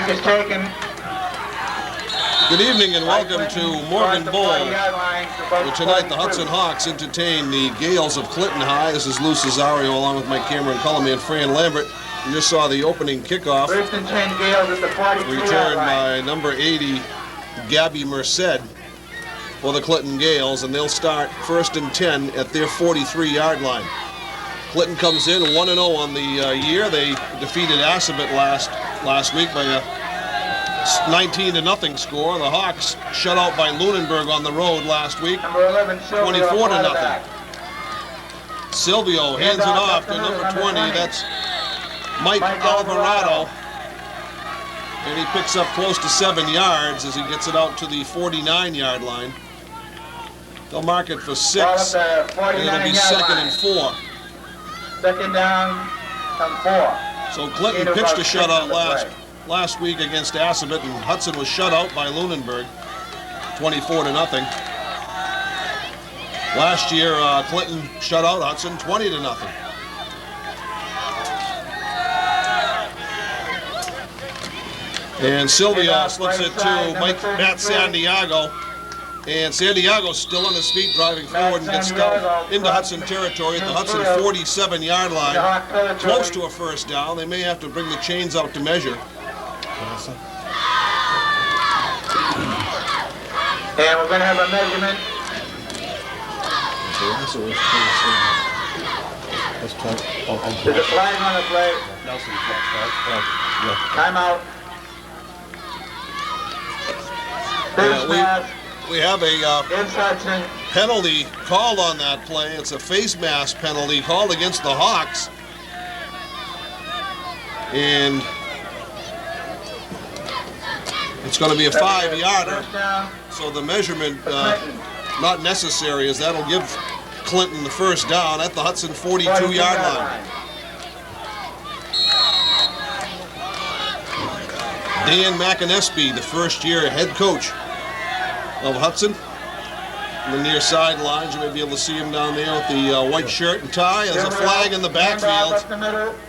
Kick is taken. Good evening and welcome to Morgan Bowl, where tonight the Hudson Hawks entertain the Gaels of Clinton High. This is Lou Cesario along with my camera and color man Fran Lambert. You just saw the opening kickoff. First and 10 Gaels at the 43-yard returned line. by number 80, Gabby Merced, for the Clinton Gaels, and they'll start first and 10 at their 43-yard line. Clinton comes in 1-0 on the year. They defeated Assabet last week by a 19-0 score. The Hawks shut out by Lunenburg on the road last week, Number 11, 24-0. Silvio hands it off to number 20. That's Mike Alvarado. And he picks up close to 7 yards as he gets it out to the 49-yard line. They'll mark it for 6, and it'll be second and 4. Second down, come 4. So Clinton pitched a shutout last week against Assabet, and Hudson was shut out by Lunenburg, 24-0. Last year, Clinton shut out Hudson 20-0. And Silvio slips it to Matt Santiago. And Santiago's still on his feet driving forward and gets down into Hudson territory at the Hudson 47-yard line. Close to a first down. They may have to bring the chains out to measure. And we're going to have a measurement. There's a flag on the play. Timeout. We have a penalty called on that play. It's a face mask penalty called against the Hawks. And it's going to be a 5-yarder. So the measurement not necessary, as that'll give Clinton the first down at the Hudson 42-yard line. Dan McInespy, the first-year head coach of Hudson. On the near sidelines, you may be able to see him down there with the white shirt and tie. There's a flag in the backfield.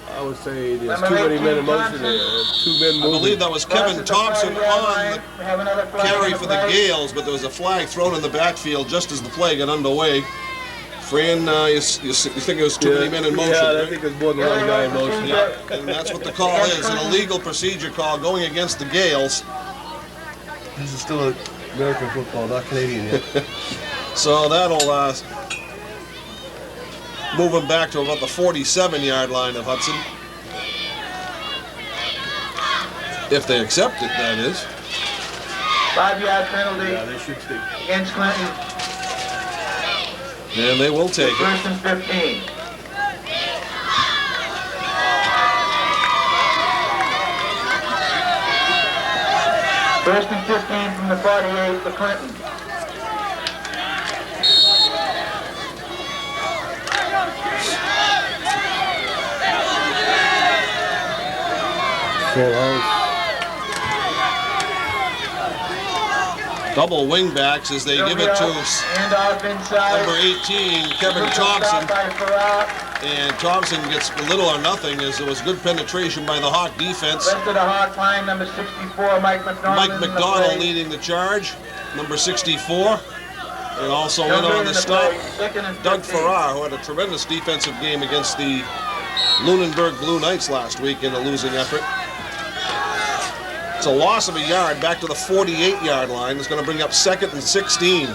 I would say there's too many men in motion there. 2 men moving. I believe that was Kevin Thompson on the carry for the Gaels, but there was a flag thrown in the backfield just as the play got underway. Fran, you think it was too many men in motion? Yeah, right? I think there's more than one guy in motion. Yeah, and that's what the call is, an illegal procedure call going against the Gaels. This is still American football, not Canadian yet. So that'll move them back to about the 47-yard line of Hudson. If they accept it, that is. 5-yard penalty. Yeah, they should take it. Against Clinton. And they will take it. First and 15. First and 15 from the 48 for Clinton. Double wingbacks as they give it to number 18, Kevin Thompson. And Thompson gets little or nothing as there was good penetration by the Hawk defense. Rest of the Hawk line, number 64, Mike McDonald. Mike McDonald leading the charge, number 64. And also in on the stop, Doug Farrar, who had a tremendous defensive game against the Lunenburg Blue Knights last week in a losing effort. It's a loss of a yard back to the 48-yard line. It's going to bring up second and 16.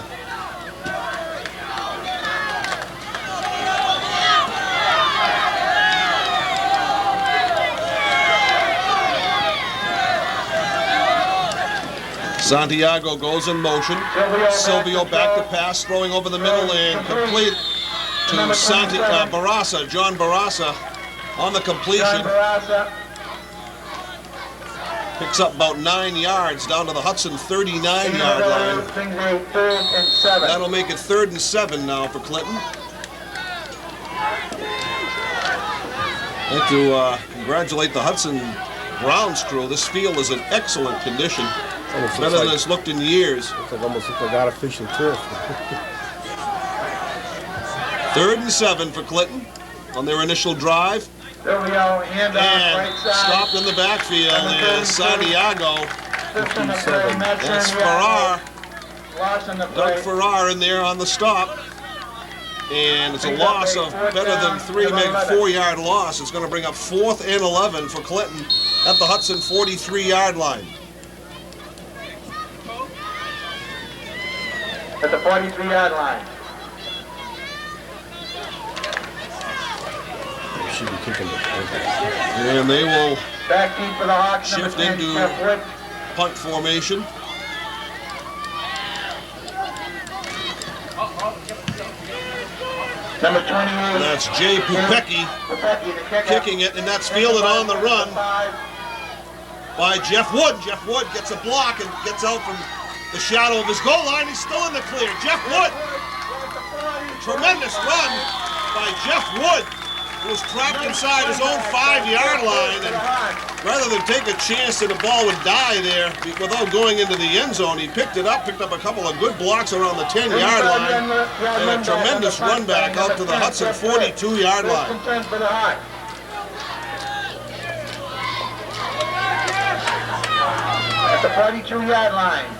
Santiago goes in motion. Silvio back to pass, throwing over the middle and complete to Barassa, John Barassa on the completion. Picks up about 9 yards down to the Hudson 39-yard line. That'll make it 3rd and 7 now for Clinton. I'd like to congratulate the Hudson grounds crew. This field is in excellent condition. Better than it's looked in years. Almost looks like artificial turf. 3rd and 7 for Clinton on their initial drive. Silvio, handoff, right And side. stopped in the backfield is Santiago. 15 to play, Matt That's Santiago. Farrar. Loss in the Doug play. Farrar in there on the stop. And it's a loss of better than 3, maybe 4-yard loss. It's going to bring up 4th and 11 for Clinton at the Hudson 43-yard line. At the 43-yard line. Should be kicking it. And they will Back deep for the Hawks. shift Number 10, into Jeff Wood. punt formation. Number 28. That's Jay Pupecki Pupecki, the kicker. kicking it, and that's fielded on the run by Jeff Wood. Jeff Wood gets a block and gets out from the shadow of his goal line. He's still in the clear. Jeff Wood. Tremendous run by Jeff Wood, who was trapped inside his own 5-yard line. And rather than take a chance that the ball would die there without going into the end zone, he picked it up, picked up a couple of good blocks around the 10-yard line, and a tremendous run back out to the Hudson 42-yard line. At the 42-yard line.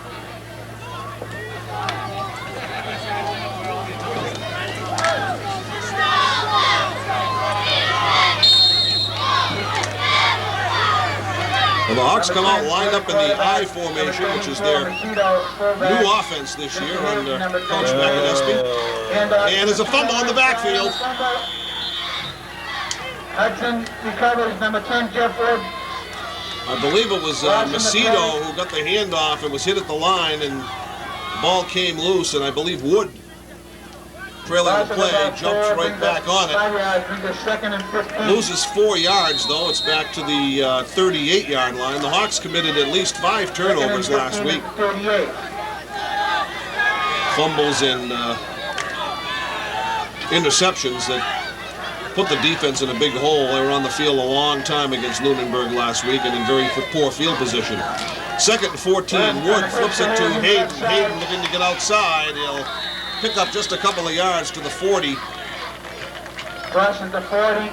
Well, the Hawks come out lined up in the I formation, which is their new offense this year under Coach McAdesky. And there's a fumble in the backfield. Hudson recovers, number 10, Jeff Wood. I believe it was Macedo who got the handoff and was hit at the line, and the ball came loose, and I believe Wood, trailing the play, jumps right back on it. Loses 4 yards, though. It's back to the 38-yard line. The Hawks committed at least 5 turnovers last week. Fumbles and interceptions that put the defense in a big hole. They were on the field a long time against Lunenburg last week and in very poor field position. 2nd and 14. Wood flips it to Hayden. Hayden looking to get outside. He'll pick up just a couple of yards to the 40. Crosses the 40.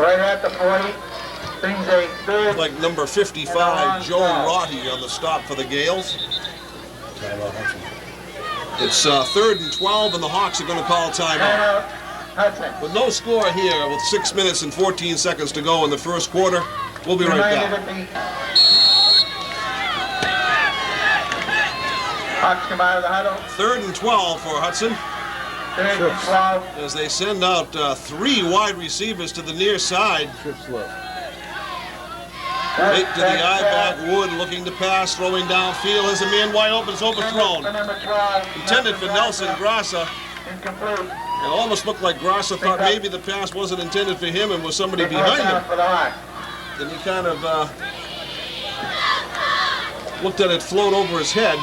Right at the 40. Brings a third. Like number 55, Joe Rotti on the stop for the Gaels. It's 3rd and 12, and the Hawks are going to call timeout. Hudson. With no score here, with 6 minutes and 14 seconds to go in the first quarter, we'll be right back. Hawks come out of the huddle. 3rd and 12 for Hudson. 3rd and 12. As they send out 3 wide receivers to the near side. Right to the eye back. Wood looking to pass, throwing downfield. Has a man wide open. It's overthrown. Intended for Nelson Grassa. Incomplete. It almost looked like Grassa thought maybe the pass wasn't intended for him and was somebody behind him. And he kind of looked at it float over his head.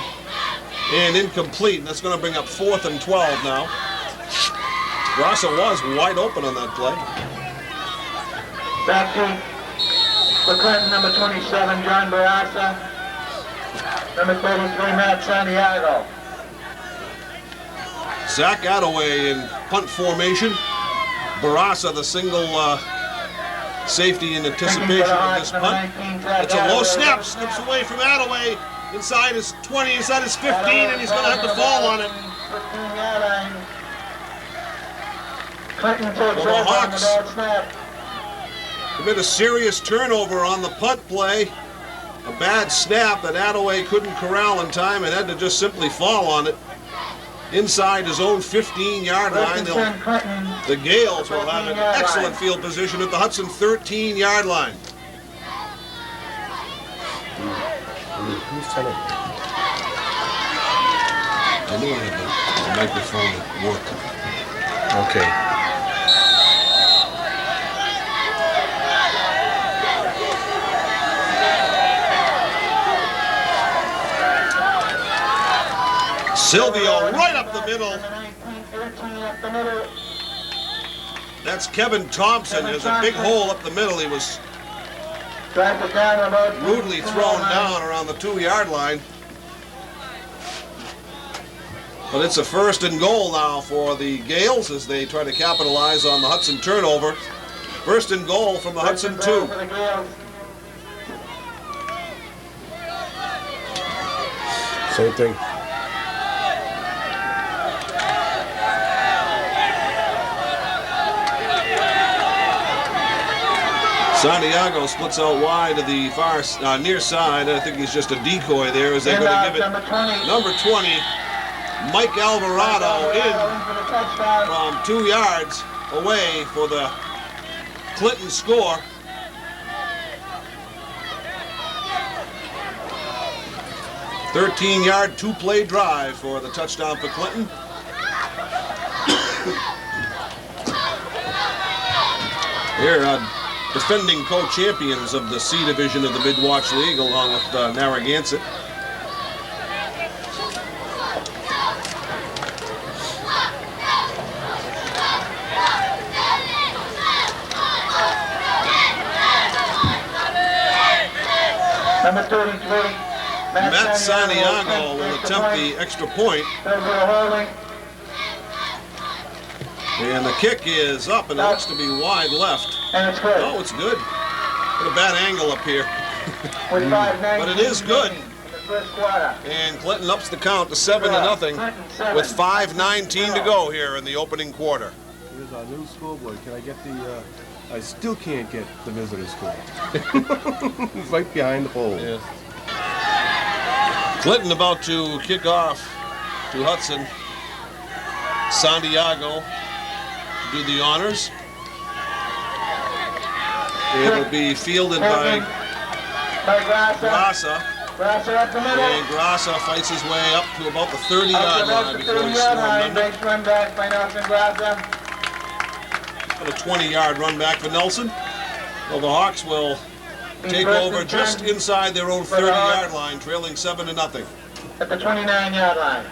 And incomplete. And that's going to bring up 4th and 12 now. Grassa was wide open on that play. Back to Clinton, number 27, John Barassa. Number 33, Matt Santiago. Zach Attaway in punt formation. Barassa, the single safety in anticipation of this punt. It's a low snap. Slips away from Attaway. Inside his 20, inside his 15, and he's going to have to fall on it. Clinton takes the over on the Hawks bad snap. commit a serious turnover on the punt play. A bad snap that Attaway couldn't corral in time and had to just simply fall on it. Inside his own 15-yard line, the Gaels will have an excellent field position at the Hudson 13-yard line. Who's telling? I knew I had the microphone at work. Okay. Silvio right up the middle. That's Kevin Thompson. There's a big hole up the middle. He was rudely thrown down around the 2-yard line. But it's a first and goal now for the Gaels as they try to capitalize on the Hudson turnover. First and goal from the Hudson 2. For the Gaels. Same thing. Santiago splits out wide to the far near side. I think he's just a decoy there as they're going to give it number 20, Mike Alvarado in from 2 yards away for the Clinton score. "13-yard, 2-play drive for the touchdown for Clinton. Here, defending co-champions of the C division of the Midwatch League, along with Narragansett. Number 33, Matt Santiago will attempt the extra point. And the kick is up, and it looks to be wide left. And it's good. Oh, it's good. Got a bad angle up here. With 5:19 But it is good. in the first quarter. And Clinton ups the count to 7-0 with 5:19 to go here in the opening quarter. Here's our new schoolboy. Can I get the, I still can't get the visitor school. It's right behind the pole. Yeah. Clinton about to kick off to Hudson. Santiago to do the honors. It'll be fielded by Grassa. Grassa up the middle. And Grassa fights his way up to about the 30-yard line before he's swarmed under. Base run back by Nelson Grassa. A 20-yard run back for Nelson. Well, the Hawks will take over just inside their own 30-yard line, trailing 7-0. At the 29-yard line.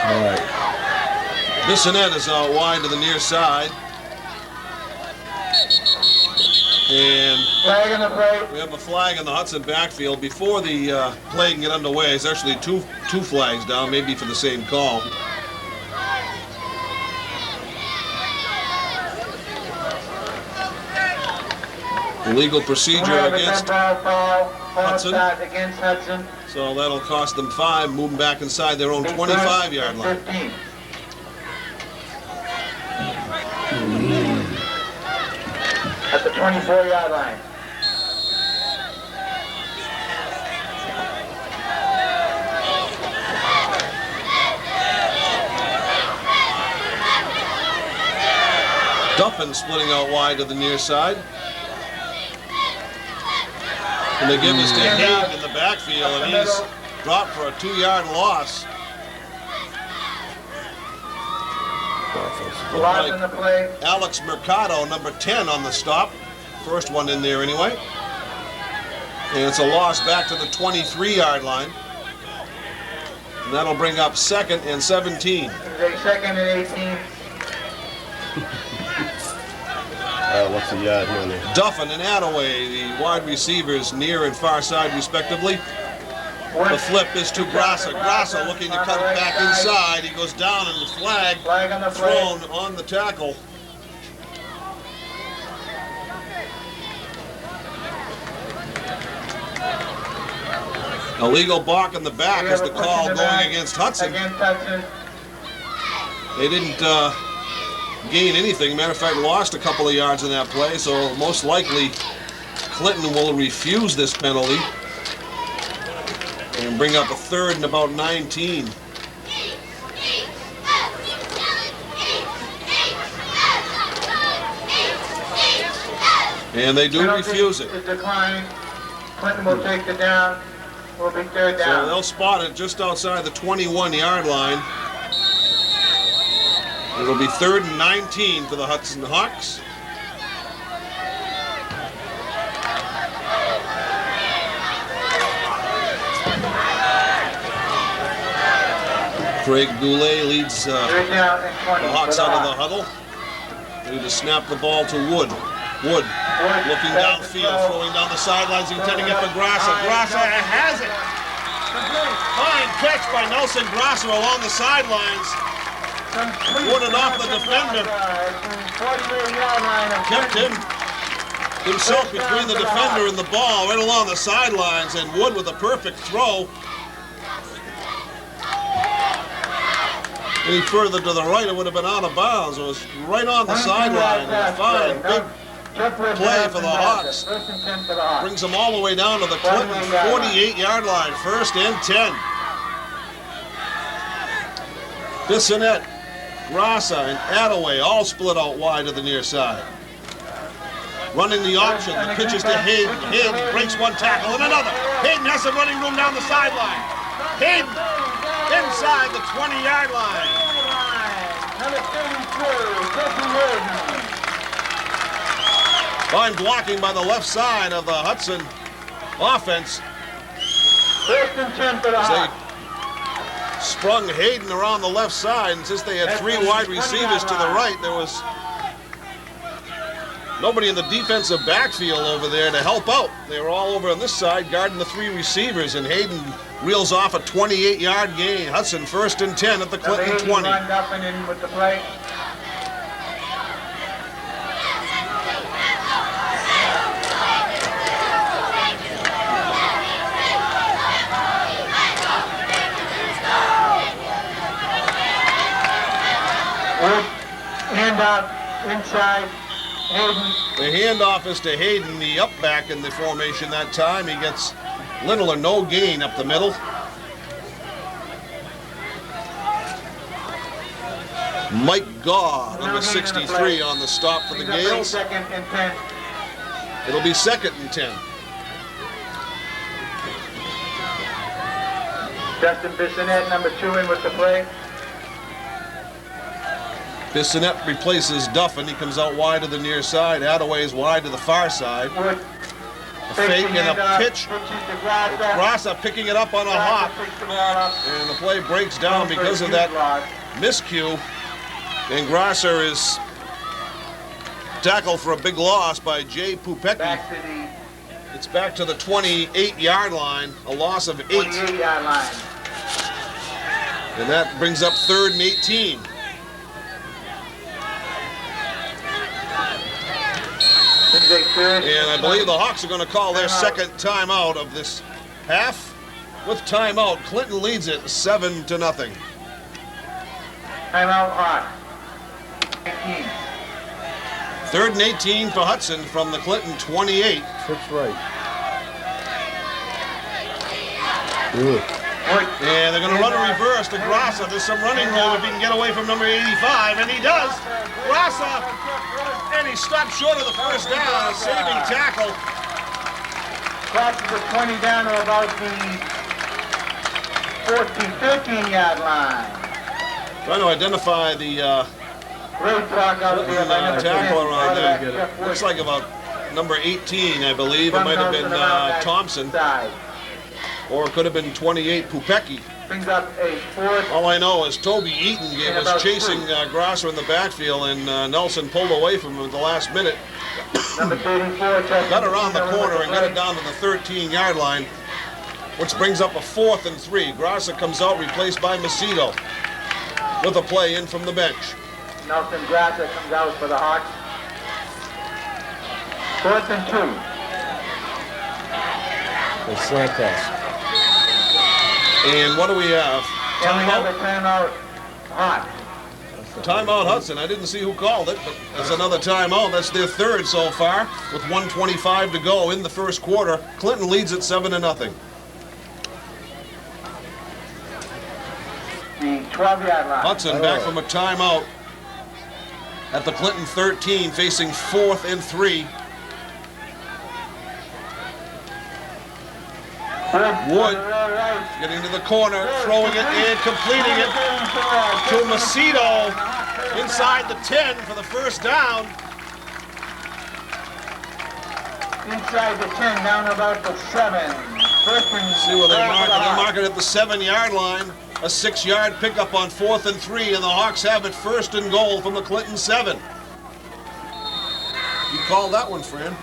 All right. Bissonette is out wide to the near side. And Flag in the play. we have a flag in the Hudson backfield. Before the play can get underway, there's actually two flags down, maybe for the same call. Illegal procedure against Hudson. Against Hudson. So that'll cost them 5, moving back inside their own 25-yard line. 15. At the 24-yard line. Duffin splitting out wide to the near side. And they give this to Hayden in the backfield, and he's dropped for a 2-yard loss. Lost in the play. Alex Mercado, number 10 on the stop. First one in there anyway. And it's a loss back to the 23-yard line. And that'll bring up 2nd and 17. Second and 18. What's the yard here and there? Duffin and Attaway, the wide receivers near and far side respectively. The flip is to Grassa. Grassa looking to cut it back inside. He goes down and the flag thrown on the tackle. Illegal balk in the back is the call going against Hudson. They didn't gain anything. Matter of fact, lost a couple of yards in that play, so most likely Clinton will refuse this penalty and bring up a 3rd and about 19. And they do refuse it. Decline. Clinton will take the down. Will be 3rd down. So they'll spot it just outside the 21-yard line. It'll be 3rd and 19 for the Hudson Hawks. Craig Goulet leads Third down and 20 the for Hawks the out of the Hawks. huddle. Ready to snap the ball to Wood. Wood looking downfield, throwing down the sidelines, intending it for Grassa. Grassa has it. Fine catch by Nelson Grassa along the sidelines. Wooded off the defender. Kept himself between the defender and the ball right along the sidelines, and Wood with a perfect throw. Any further to the right, it would have been out of bounds. It was right on the sideline. A fine, big play for the Hawks. Brings them all the way down to the Clinton 48-yard line. First and 10. Bissonette, Grassa, and Attaway all split out wide to the near side. Running the option, the pitch is to Hayden. Hayden breaks one tackle and another. Hayden has some running room down the sideline. Hayden inside the 20-yard line. Fine blocking by the left side of the Hudson offense. First and 10 for the Hawks. They sprung Hayden around the left side, and since they had three wide receivers to the right, there was nobody in the defensive backfield over there to help out. They were all over on this side guarding the three receivers, and Hayden reels off a 28-yard gain. Hudson first and 10 at the Clinton 20. Lined up and in with the play. Handoff inside Hayden. The handoff is to Hayden, the up back in the formation that time. He gets little or no gain up the middle. Mike Gaw, number 63, on the stop for the Gaels. Second and 10. It'll be second and 10. Justin Bissonette, number 2, in with the play. Bissonette replaces Duffin. He comes out wide to the near side. Attaway is wide to the far side. Wood. A fake and a pitch. Grassa picking it up on a hop. And the play breaks down because of that miscue. And Grassa is tackled for a big loss by Jay Pupecki. It's back to the 28-yard line, a loss of 8. 28-yard line. And that brings up third and 18. And I believe the Hawks are going to call their second timeout of this half. With timeout, Clinton leads it 7-0. Timeout Hawks. 18. Third and 18 for Hudson from the Clinton 28. That's right. Good. And they're going to run a reverse to Grassa. There's some running room if he can get away from number 85, and he does. Grassa, and he stopped short of the first down, a saving tackle. Crosses the 20 down to about the 13-yard line. Trying to identify the tackler on there. Looks like about number 18, I believe. It might have been Thompson. Or it could have been 28, Pupecki. Brings up a fourth. All I know is Toby Eaton was chasing Grassa in the backfield, and Nelson pulled away from him at the last minute. Number 34. Got around the corner and got it down to the 13-yard line, which brings up a 4th and 3. Grassa comes out, replaced by Macedo, with a play in from the bench. Nelson Grassa comes out for the Hawks. 4th and 2. The slant pass. And what do we have? Timeout. Timeout Hawks. Timeout Hudson. I didn't see who called it, but there's another timeout. That's their third so far, with 1:25 to go in the first quarter. Clinton leads at 7-0. The 12-yard line. Hudson back from a timeout at the Clinton 13, facing 4th and 3. Wood getting to the corner, throwing it and completing it to Macedo inside the 10 for the first down. Inside the 10, down about the 7. First and See where they mark it. They mark it at the 7-yard line. a 6-yard pickup on 4th and 3, and the Hawks have it 1st and goal from the Clinton 7. You called that one, Fran.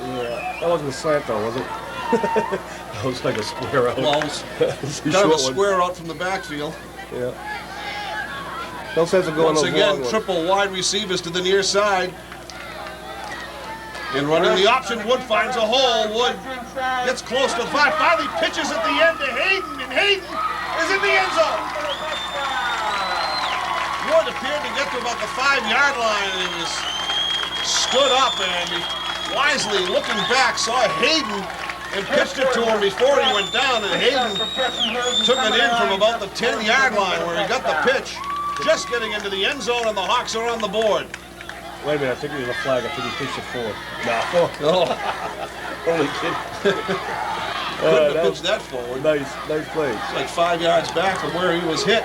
Yeah, that wasn't a slant though, was it? That was like a square out. Close. Kind of a square out from the backfield. Yeah. No sense of going Once again, long triple wide receivers to the near side. And running the option, Wood finds a hole. Wood gets close to the 5, finally pitches at the end to Hayden, and Hayden is in the end zone. Wood appeared to get to about the 5-yard line, and he was stood up, and he, wisely looking back, saw Hayden and pitched it to him before he went down, and Hayden took it in from about the 10-yard line where he got the pitch, just getting into the end zone, and the Hawks are on the board. Wait a minute, I think it was a flag. I think he pitched it forward. No. Only kidding. Couldn't have pitched that forward. Nice play. It's like 5 yards back from where he was hit.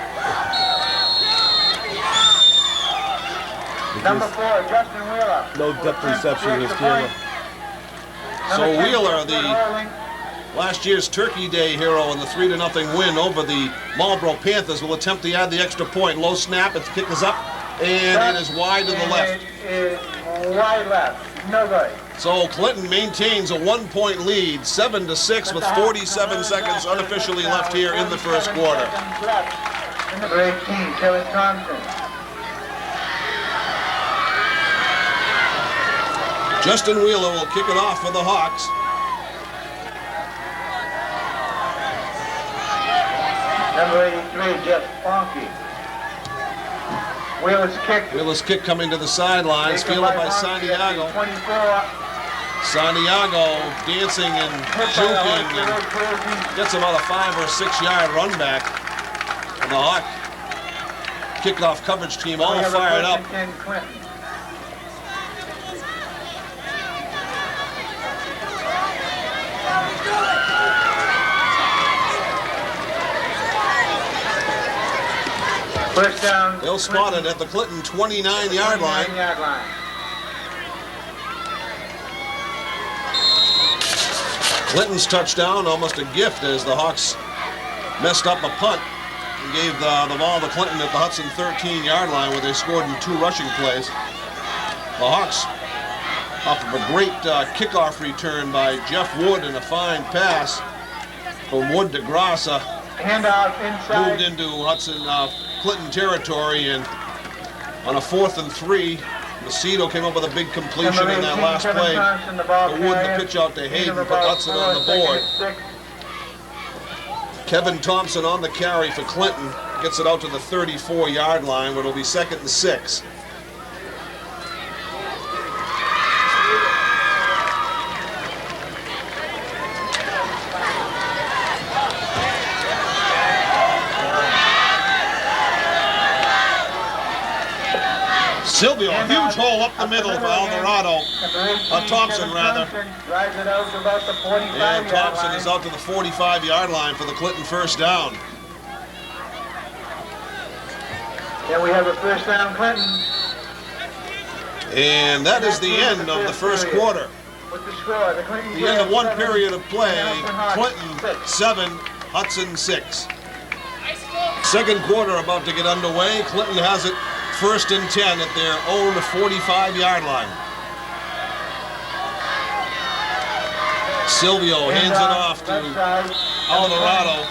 Number 4, Justin Wheeler. No depth reception in his camera. So Wheeler, the last year's Turkey Day hero in the 3-0 win over the Marlboro Panthers, will attempt to add the extra point. Low snap, its kick is up, and it is wide to the left. Wide left, no good. So Clinton maintains a 1-point lead, 7-6 with 47 seconds unofficially left here in the first quarter. Number 18, Kevin Thompson. Justin Wheeler will kick it off for the Hawks. Number 83, Jeff Bonke. Wheeler's kick coming to the sidelines, fielded by Santiago. 24. Santiago dancing and juking and gets about a 5 or 6 yard run back. And the Hawk kickoff coverage team all fired up. First down. They'll spot it at the Clinton 29-yard line. Clinton's touchdown, almost a gift, as the Hawks messed up a punt and gave the ball to Clinton at the Hudson 13-yard line, where they scored in 2 rushing plays. The Hawks, off of a great kickoff return by Jeff Wood and a fine pass from Wood to Grassa, handoff inside, moved into Hudson Clinton territory, and on a 4th and 3, Macedo came up with a big completion in that last play. The Wood, the pitch out to Hayden, put Hudson on the board. Kevin Thompson on the carry for Clinton, gets it out to the 34-yard line, where it'll be 2nd and 6. Silvio, a huge hole up the middle for Alvarado. Thompson, rather. And Thompson is out to the 45-yard line for the Clinton first down. Yeah, we have a first down, Clinton. And that is the end of the first quarter. With the score, the end of one period of play. Clinton 7, Hudson 6. Second quarter about to get underway. Clinton has it 1st and 10 at their own 45-yard line. Silvio hands it off to Alvarado.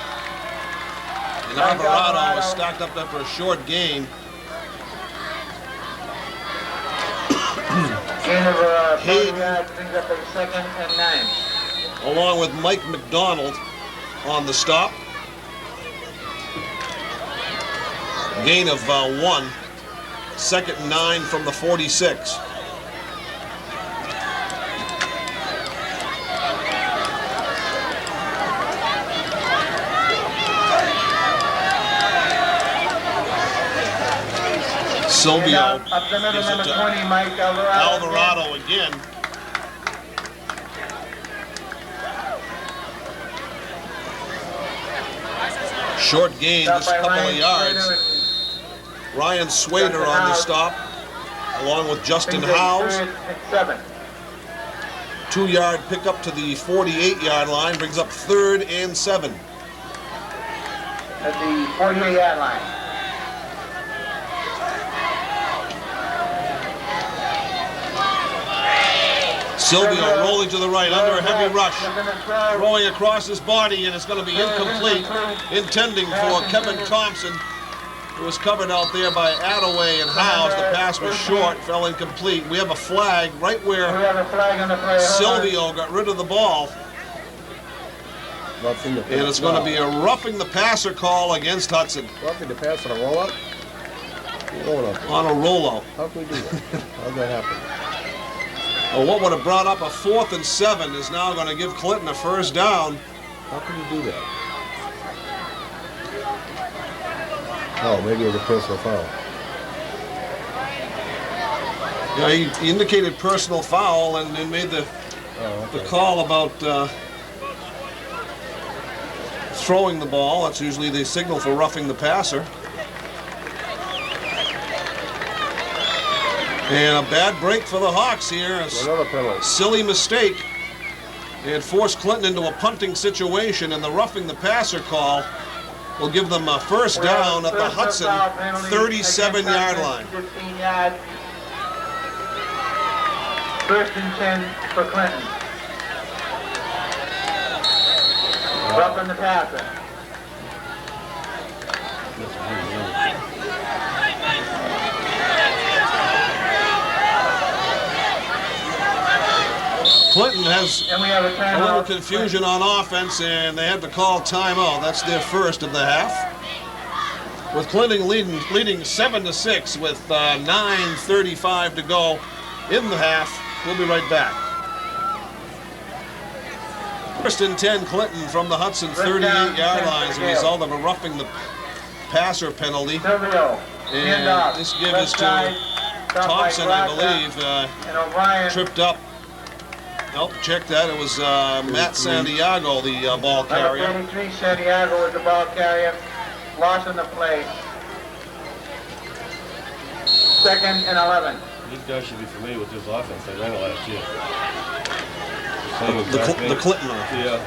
And Alvarado is stacked up after a short gain. Hayden brings up a 2nd and 9. Along with Mike McDonald on the stop. Gain of 1. 2nd and 9 from the 46. Silvio up the middle, number 20, Mike Alvarado again. Short gain, just a couple of yards. Ryan Swader on the stop, along with Justin Howes. 2-yard pickup to the 48-yard line, brings up 3rd and 7. at the 48-yard line. Silvio rolling to the right under a heavy rush. Throwing across his body, and it's going to be incomplete. Intending for Kevin Thompson, who was covered out there by Attaway and Howes. The pass was short, fell incomplete. We have a flag right where Silvio got rid of the ball. Roughing the And it's going to be a roughing the passer call against Hudson. Roughing the pass on a roll-up? On a rollout. How can we do that? How'd that happen? Well, what would have brought up a 4th and 7 is now going to give Clinton a first down. How can you do that? Oh, maybe it was a personal foul. Yeah, he indicated personal foul and then made the call about throwing the ball. That's usually the signal for roughing the passer. And a bad break for the Hawks here. Another penalty. Silly mistake. They had forced Clinton into a punting situation, and the roughing the passer call will give them a first down at the Hudson 37-yard line. 15 yards. First and 10 for Clinton. Roughing the passer. Clinton has And we have a a little confusion on offense, and they had to call timeout. That's their first of the half. With Clinton leading 7-6 with 9:35 to go in the half. We'll be right back. First and 10, Clinton from the Hudson 38-yard line as a result of a roughing the passer penalty. And this give is to Thompson, I believe, tripped up. Nope, check that. It was Matt Santiago, the ball carrier. Number 33, Santiago was the ball carrier. Loss in the play. 2nd and 11. These guys should be familiar with this offense. They ran it last year. The Clinton offense. Yeah.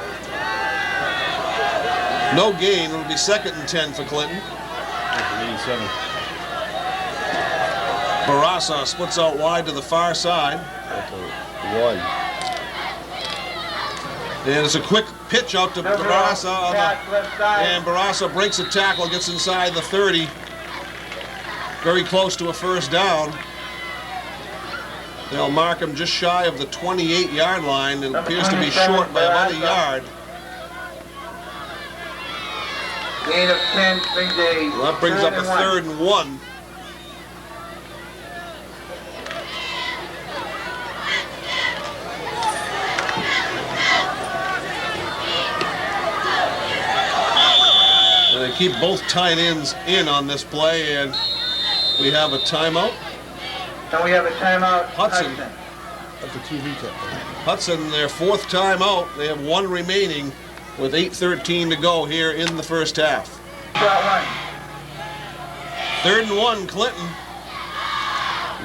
No gain. It'll be 2nd and 10 for Clinton. 87. Barassa splits out wide to the far side. That's a 1. And it's a quick pitch out to Barassa, and Barassa breaks a tackle, gets inside the 30. Very close to a first down. They'll mark him just shy of the 28-yard line. It appears to be short by about a yard. Gain of 10 brings a Well, that brings up a 3rd and 1. They keep both tight ends in on this play, and we have a timeout. And we have a timeout. Hudson. That's a TV tip. Hudson, their 4th timeout. They have 1 remaining with 8:13 to go here in the first half. Shot 1. 3rd and 1, Clinton.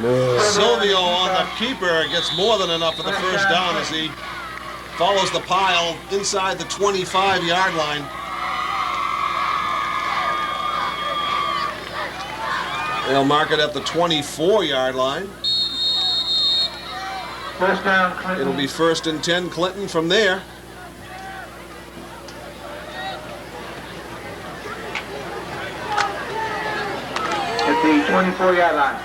No. Silvio on the keeper gets more than enough for the first down as he follows the pile inside the 25-yard line. They'll mark it at the 24-yard line. First down, Clinton. It'll be 1st and 10, Clinton from there. At the 24-yard line.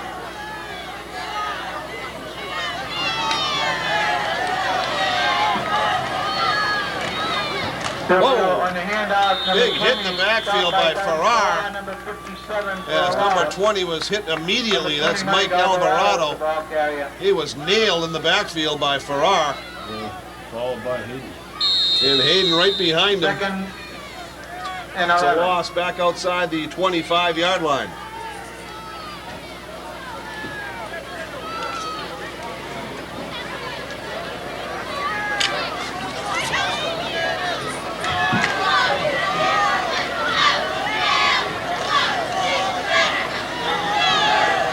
Whoa. On the handout, number Big hit in 20, the backfield stopped by Farrar. Number 57, As Farrar. number 20 was hit immediately. Number That's 20, Mike Alvarado. the ball carrier. He was nailed in the backfield by Farrar. Yeah. Followed by Hayden. And Hayden right behind him. 2nd and It's a 11. loss back outside the 25-yard line.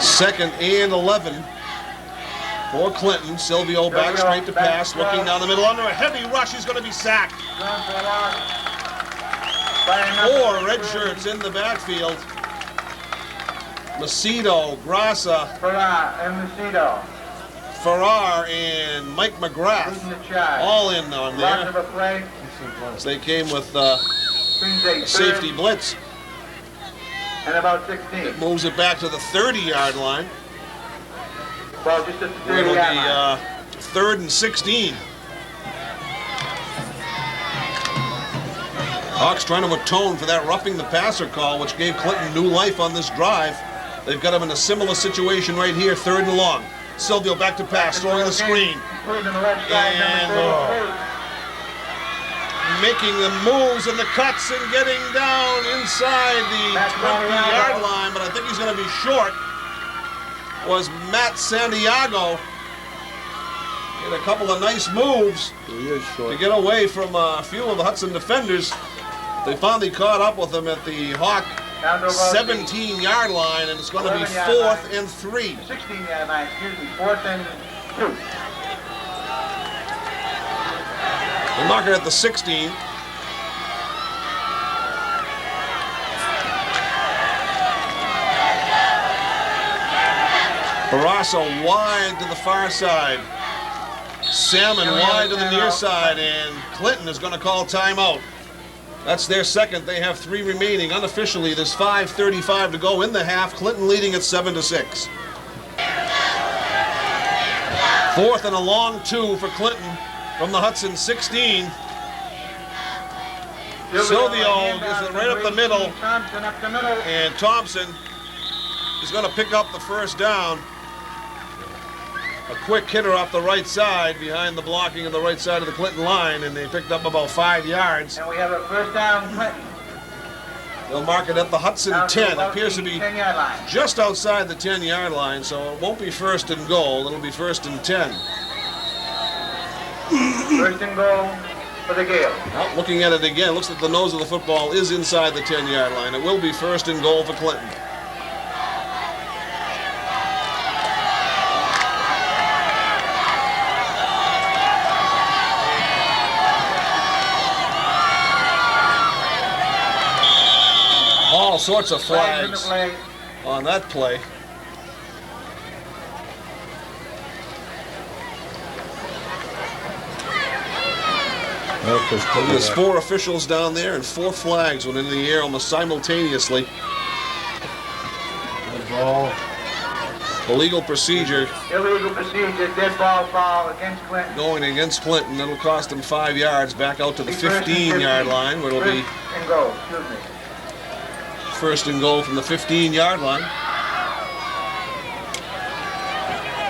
Second and 11 for Clinton. Silvio back straight to pass, looking down the middle under a heavy rush. He's going to be sacked. Run for a loss. Four red shirts in the backfield. Macedo, Grassa, Farrar and Macedo. Farrar, and Mike McGrath. Leading the charge. All in on Lots of there. a play. So they came with Brings a safety third blitz. and about 16. Moves it back to the 30-yard line. Well, just at the It'll 30-yard line. be 3rd and 16. Hawks trying to atone for that roughing the passer call, which gave Clinton new life on this drive. They've got him in a similar situation right here, 3rd and long. Silvio back to pass, throwing the screen. Including the left side, And number 33. making the moves and the cuts and getting down inside the 20-yard line, but I think he's going to be short, was Matt Santiago. Did a couple of nice moves He is short. to get away from a few of the Hudson defenders. They finally caught up with him at the Hawk Down to about 17-yard line, and it's going to be 11-yard 4th line. and 3. 16-yard line, excuse me, 4th and 2. They mark it at the 16. Barrasso wide to the far side. Salmon wide to the near side, and Clinton is going to call timeout. That's their second. They have 3 remaining. Unofficially, there's 5:35 to go in the half. Clinton leading at 7-6. 4th and a long 2 for Clinton from the Hudson 16. Silvio gets it right up the middle, Thompson up the middle. and Thompson is going to pick up the first down. A quick hitter off the right side behind the blocking of the right side of the Clinton line, and they picked up about 5 yards. And we have a first down, Clinton. They'll mark it at the Hudson Down 10. about Appears to the be 10-yard line. just outside the 10-yard line, so it won't be 1st and goal. It'll be 1st and 10. First and goal for the Gaels. Now, looking at it again, looks like the nose of the football is inside the 10-yard line. It will be 1st and goal for Clinton. All sorts of Flags in the flags play. on that play. There's 4 officials down there, and 4 flags went in the air almost simultaneously. Ball. Illegal procedure Illegal procedure, dead ball foul against Clinton. going against Clinton. That'll cost him 5 yards back out to the 15-yard line, where it'll be First and goal, excuse me. 1st and goal from the 15-yard line.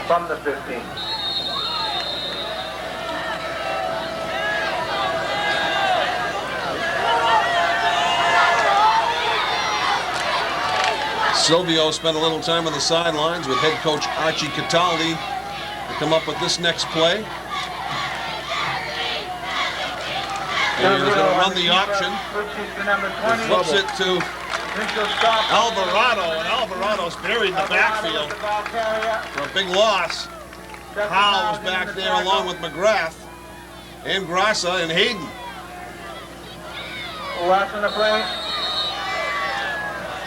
From the 15. Silvio spent a little time on the sidelines with head coach Archie Cataldi to come up with this next play. And he's going to run the option. Flips it to Alvarado, and Alvarado's buried in the backfield for a big loss. Powell was back there along with McGrath and Grassa and Hayden. Watching the play.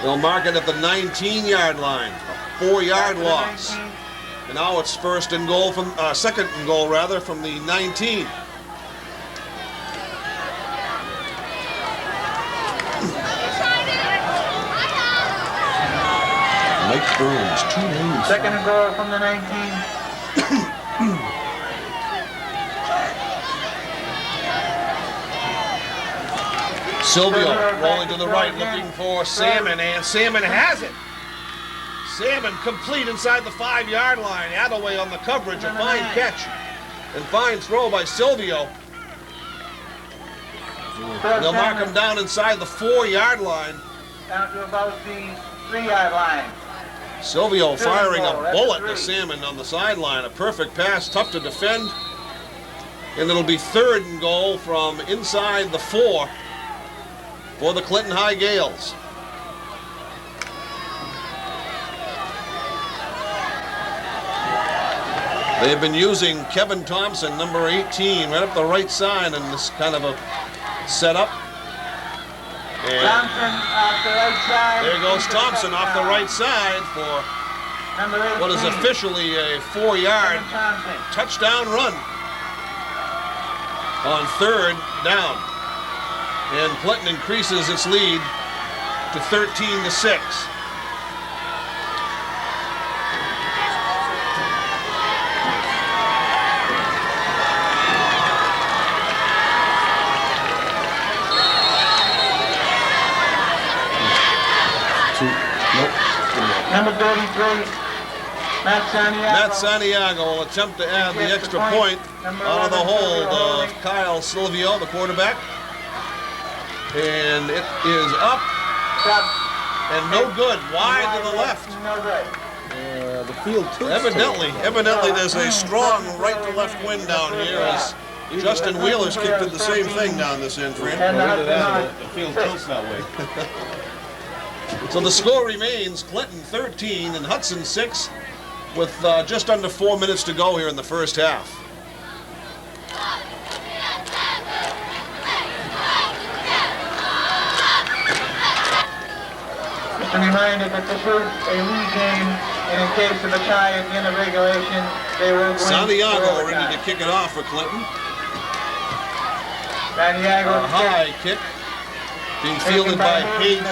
They'll mark it at the 19-yard line, a 4-yard loss. And now it's 1st and goal from, 2nd and goal rather, from the 19. Mike Burns, 2 names. 2nd and goal from the 19. Silvio rolling to the right, looking for Salmon, and Salmon has it. Salmon complete inside the 5-yard line. Attaway on the coverage, a fine catch and fine throw by Silvio. They'll mark him down inside the 4-yard line. Down to about the 3-yard line. Silvio firing a bullet to Salmon on the sideline. A perfect pass, tough to defend. And it'll be 3rd and goal from inside the 4 for the Clinton High Gaels. They've been using Kevin Thompson, number 18, right up the right side in this kind of a setup. And Thompson off the right side. there goes Thompson off the right side for Number 18. what is officially a 4-yard Thompson. touchdown run on 3rd down. And Clinton increases its lead to 13-6. Number 33, Matt Santiago. Matt Santiago will attempt to add the extra point out of the hold of Kyle Silvio, the quarterback. And it is up and no good, wide to the left. No good. The field tilts. Evidently there's a strong right to left wind down here as Justin Wheeler's kicked in the same thing down this end, friend. The field tilts that way. So the score remains Clinton 13 and Hudson 6 with just under 4 minutes to go here in the first half. Just a reminder that this is a league game, and in case of a tie at the end of regulation, they will win. Santiago ready to kick it off for Clinton. Santiago A high kick being fielded by Hayden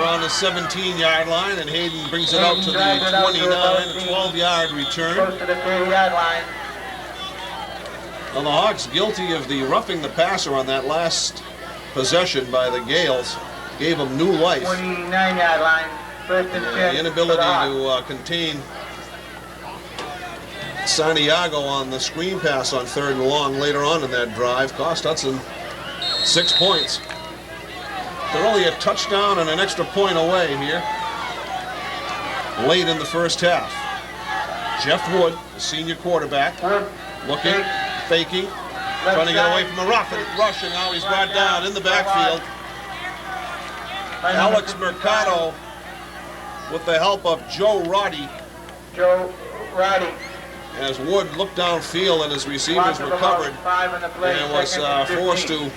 around the 17-yard line, and Hayden brings it out to the 29, a 12-yard return. Close to the 30-yard line. Now the Hawks, guilty of the roughing the passer on that last possession by the Gaels, gave them new life. 29-yard line. First and 10. The inability to contain Santiago on the screen pass on 3rd and long later on in that drive cost Hudson 6 points. They're only a touchdown and an extra point away here late in the first half. Jeff Wood, the senior quarterback, looking, faking, trying to get away from the rush, and now he's brought down in the backfield. Alex Mercado with the help of Joe Roddy. As Wood looked downfield and his receivers recovered and was forced to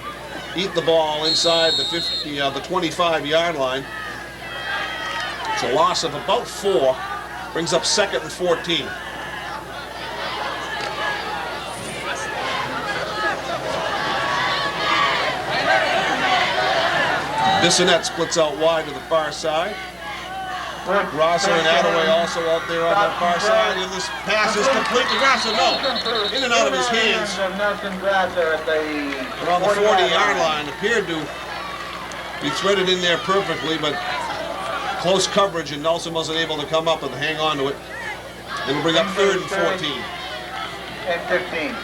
eat the ball inside the 25-yard line. It's a loss of about 4, brings up 2nd and 14. Bissonette splits out wide to the far side. Grosser and Attaway also out there on that far side, and this pass is complete to Grosser. No, in and out of his hands. Around the 40-yard line, appeared to be threaded in there perfectly, but close coverage, and Nelson wasn't able to come up and hang on to it. It'll bring up 3rd and 14. And 15.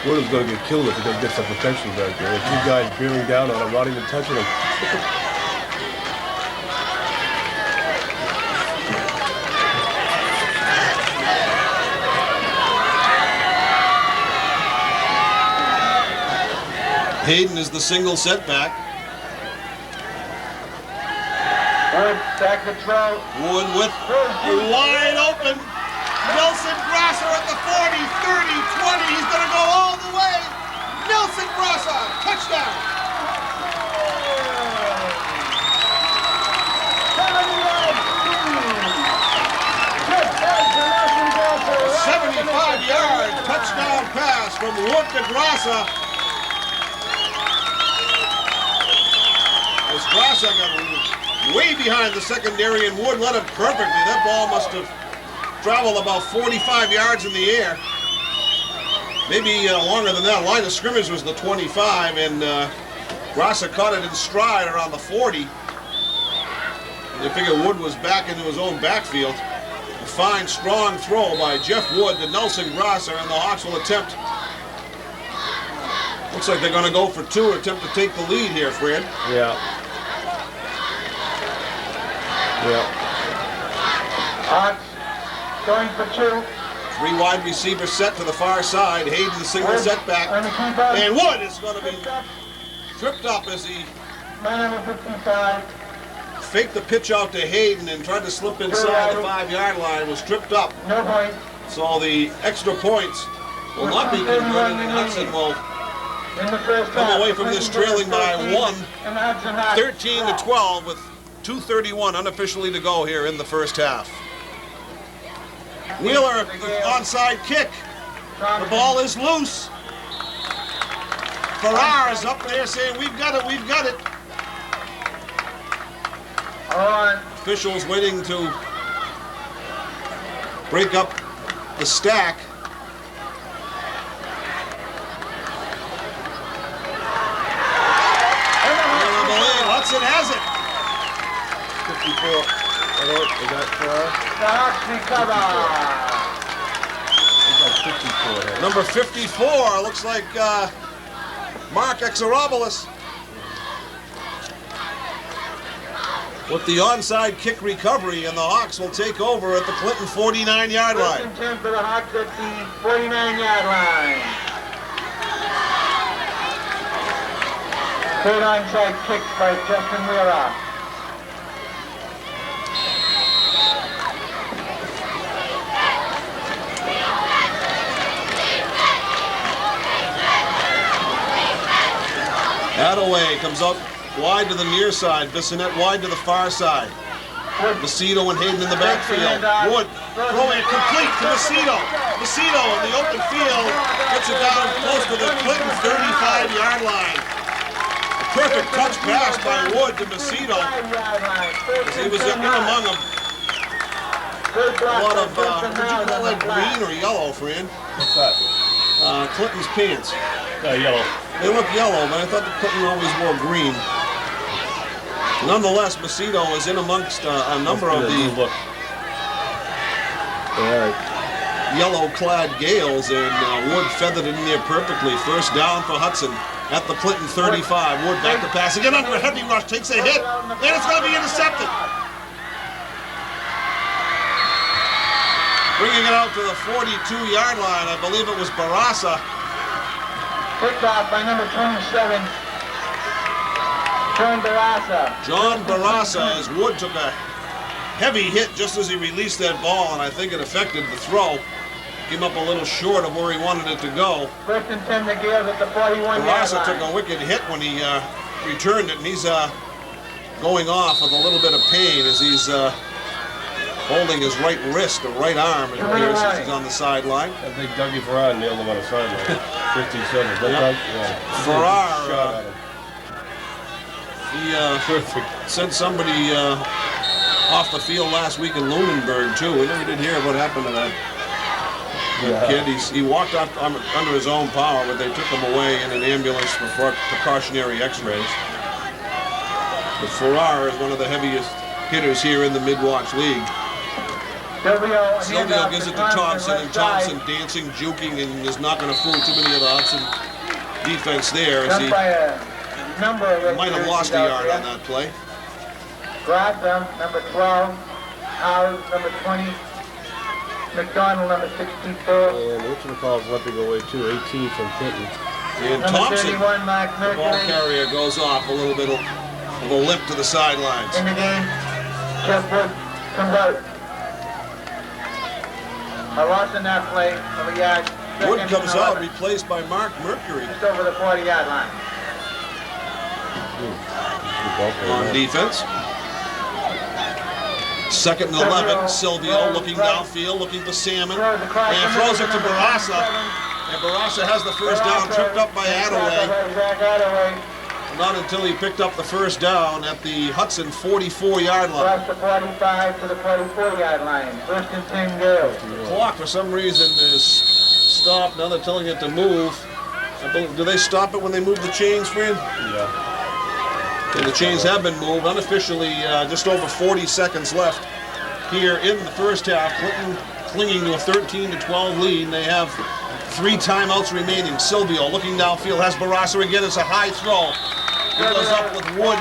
Wood is going to get killed if he doesn't get some protection back there. With 2 guys bearing down on him, not even touching him. Hayden is the single setback. Wood back to throw. Wood with a wide open. Nelson Grosser at the 40, 30, 20. He's going to go all the way. Nelson Grosser, touchdown. 75-yard touchdown pass from Wood to Grosser. As Grosser got way behind the secondary and Wood led it perfectly. That ball must have traveled about 45 yards in the air. Maybe longer than that. Line of scrimmage was the 25, and Grosser caught it in stride around the 40. You figure Wood was back into his own backfield. A fine, strong throw by Jeff Wood to Nelson Grosser, and the Hawks will attempt. Looks like they're going to go for 2, attempt to take the lead here, Fred. Yeah. Hawks going for 2. 3 wide receivers set to the far side. Hayden single setback. And Wood is going to be tripped up as he faked the pitch out to Hayden and tried to slip inside the 5-yard line. Was tripped up. No point. So the extra points will not be converted, and Hudson will come away from this trailing by 1, 13-12 with 2:31 unofficially to go here in the first half. Wheeler, the onside kick. The ball is loose. Farrar is up there saying, we've got it, we've got it. Officials waiting to break up the stack. Hudson has it. 54. They got The Hawks recover. They got 54. Number 54 looks like Mark Exaropoulos with the onside kick recovery, and the Hawks will take over at the Clinton 49-yard line. 10 for the Hawks at the 49-yard line. Third onside kick by Justin Wheeler. Attaway comes up wide to the near side. Bissonette wide to the far side. Macedo and Hayden in the backfield. Wood throwing it complete to Macedo. Macedo in the open field gets it down close to the Clinton 35-yard line. A perfect touch pass by Wood to Macedo as he was in among them. A lot of, would you call that green or yellow, friend? What's that? Clinton's pants. Yellow. They look yellow, but I thought the Clinton always wore green. Nonetheless, Macedo is in amongst a number of the yellow-clad Gaels, and Wood feathered it in there perfectly. First down for Hudson at the Clinton 35. Wood back to pass again under a heavy rush, takes a hit, and it's going to be intercepted. Bringing it out to the 42-yard line, I believe it was Barassa. Picked off by number 27, John Barassa. John Barassa, as Wood took a heavy hit just as he released that ball, and I think it affected the throw. Came up a little short of where he wanted it to go. First and 10 the Gaels at the 41-yard line. Barassa took a wicked hit when he returned it, and he's going off with a little bit of pain as he's holding his right wrist or right arm, it appears, as he's on the sideline. I think Dougie Farrar nailed him on the sideline. 57. Yep. Farrar, Perfect. sent somebody off the field last week in Lunenburg, too. We never did hear what happened to that kid. He walked off under his own power, but they took him away in an ambulance for precautionary x-rays. But Farrar is one of the heaviest hitters here in the Mid-Watch League. Silvio gives it to Thompson, and Thompson dancing, juking, and is not going to fool too many of the Hudson defense there, as he might have lost a yard on that play. Grafton, number 12, Howard, number 20, McDonald, number 64. And whatchamacallit's limping away too, 18 from Clinton. And Thompson, the ball carrier, goes off a little bit of a limp to the sidelines. In the game, Jeff Wood comes out. A loss in that play of a yard. Wood comes out, replaced by Mark Mercury. Just over the 40-yard line. On defense. Second and 11, Silvio looking downfield, looking for Salmon, and throws it to Barassa. And Barassa has the first down, tripped up by Attaway. Not until he picked up the first down at the Hudson 44-yard line. Across the 45 to the 44-yard line. First and 10 Gaels. The clock, for some reason, is stopped. Now they're telling it to move. Do they stop it when they move the chains, friend? Yeah. And the chains have been moved. Unofficially, just over 40 seconds left here in the first half. Clinton clinging to a 13-12 lead. They have 3 timeouts remaining. Silvio looking downfield, has Barassa again. It's a high throw. He goes up with Wood,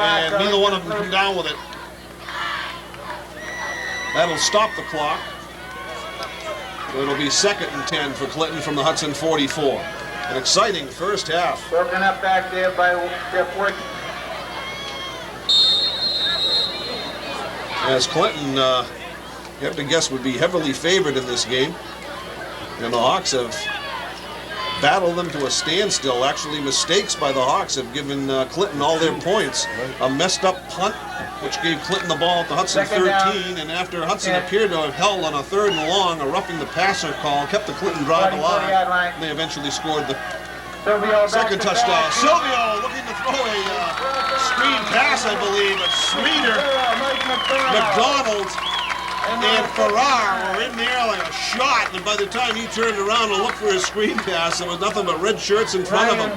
and neither one of them come down with it. That'll stop the clock. So it'll be second and 10 for Clinton from the Hudson 44. An exciting first half. Broken up back there by Jeff Wood. As Clinton, you have to guess, would be heavily favored in this game. And the Hawks have battled them to a standstill. Actually, mistakes by the Hawks have given Clinton all their points. A messed up punt, which gave Clinton the ball at the Hudson 13, and after Hudson appeared to have held on a 3rd and long, a roughing the passer call kept the Clinton drive alive, and they eventually scored the second touchdown. Silvio looking to throw a screen pass, I believe, but Streeter, McDonald, and Farrar were in there like a shot, and by the time he turned around to look for his screen pass, there was nothing but red shirts in front of him.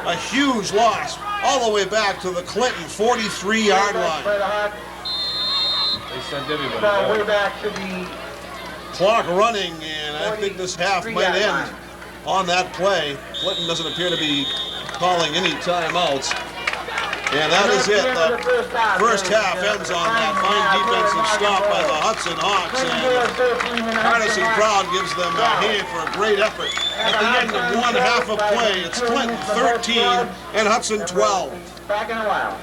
A huge loss, all the way back to the Clinton 43-yard line. They sent everybody. Way back to the Clock running, and I think this half might end on that play. Clinton doesn't appear to be calling any timeouts. And that is it. The first half ends on that fine defensive stop by the Hudson Hawks. And the partisan crowd gives them a hand for a great effort. At the end of one half of play, it's Clinton 13 and Hudson 12. Back in a while.